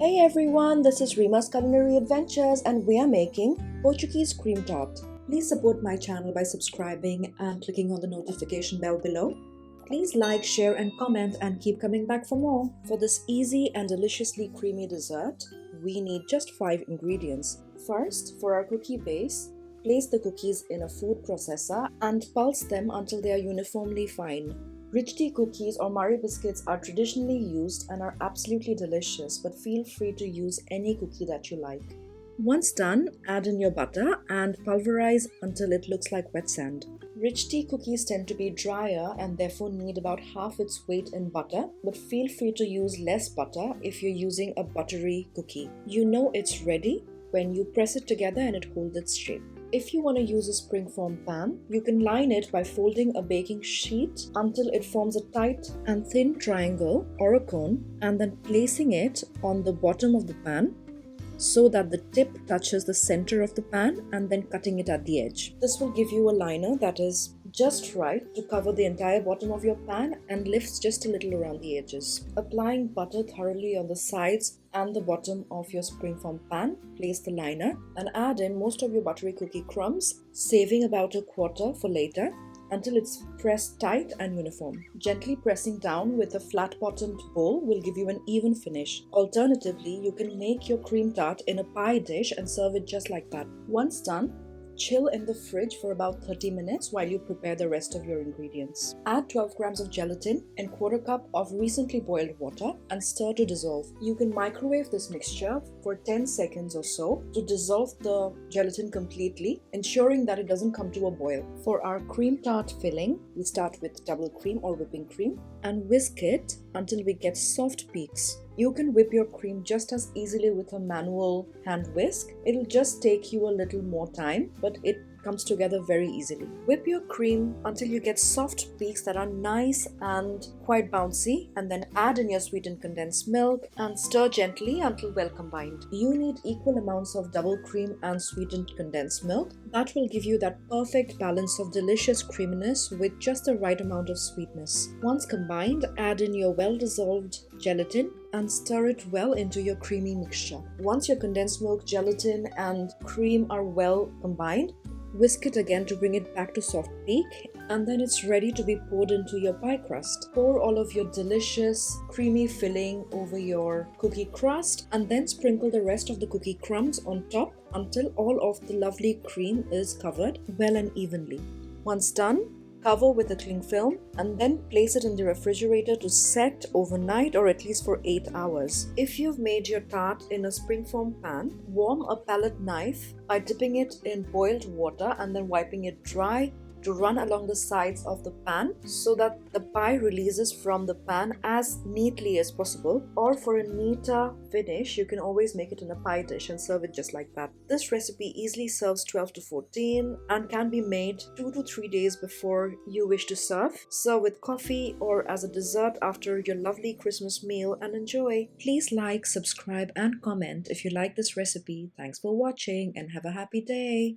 Hey everyone, this is Rima's Culinary Adventures and we are making Portuguese cream tart. Please support my channel by subscribing and clicking on the notification bell below. Please like, share and comment and keep coming back for more. For this easy and deliciously creamy dessert, we need just 5 ingredients. First, for our cookie base, place the cookies in a food processor and pulse them until they are uniformly fine. Rich tea cookies or Marie biscuits are traditionally used and are absolutely delicious, but feel free to use any cookie that you like. Once done, add in your butter and pulverize until it looks like wet sand. Rich tea cookies tend to be drier and therefore need about half its weight in butter, but feel free to use less butter if you're using a buttery cookie. You know it's ready when you press it together and it holds its shape. If you want to use a springform pan, you can line it by folding a baking sheet until it forms a tight and thin triangle or a cone, and then placing it on the bottom of the pan so that the tip touches the center of the pan and then cutting it at the edge. This will give you a liner that is just right to cover the entire bottom of your pan and lifts just a little around the edges. Applying butter thoroughly on the sides and the bottom of your springform pan, place the liner and add in most of your buttery cookie crumbs, saving about a quarter for later until it's pressed tight and uniform. Gently pressing down with a flat-bottomed bowl will give you an even finish. Alternatively, you can make your cream tart in a pie dish and serve it just like that. Once done, chill in the fridge for about 30 minutes while you prepare the rest of your ingredients. Add 12 grams of gelatin and quarter cup of recently boiled water and stir to dissolve. You can microwave this mixture for 10 seconds or so to dissolve the gelatin completely, ensuring that it doesn't come to a boil. For our cream tart filling, we start with double cream or whipping cream and whisk it until we get soft peaks. You can whip your cream just as easily with a manual hand whisk. It'll just take you a little more time, but it comes together very easily. Whip your cream until you get soft peaks that are nice and quite bouncy, and then add in your sweetened condensed milk and stir gently until well combined. You need equal amounts of double cream and sweetened condensed milk. That will give you that perfect balance of delicious creaminess with just the right amount of sweetness. Once combined, add in your well-dissolved gelatin and stir it well into your creamy mixture. Once your condensed milk, gelatin and cream are well combined, whisk it again to bring it back to soft peak, and then it's ready to be poured into your pie crust. Pour all of your delicious creamy filling over your cookie crust and then sprinkle the rest of the cookie crumbs on top until all of the lovely cream is covered well and evenly. Once done, cover with a cling film and then place it in the refrigerator to set overnight or at least for 8 hours. If you've made your tart in a springform pan, warm a palette knife by dipping it in boiled water and then wiping it dry to run along the sides of the pan so that the pie releases from the pan as neatly as possible. Or for a neater finish, you can always make it in a pie dish and serve it just like that. This recipe easily serves 12 to 14 and can be made 2 to 3 days before you wish to serve. Serve with coffee or as a dessert after your lovely Christmas meal and enjoy. Please like, subscribe and comment if you like this recipe. Thanks for watching and have a happy day.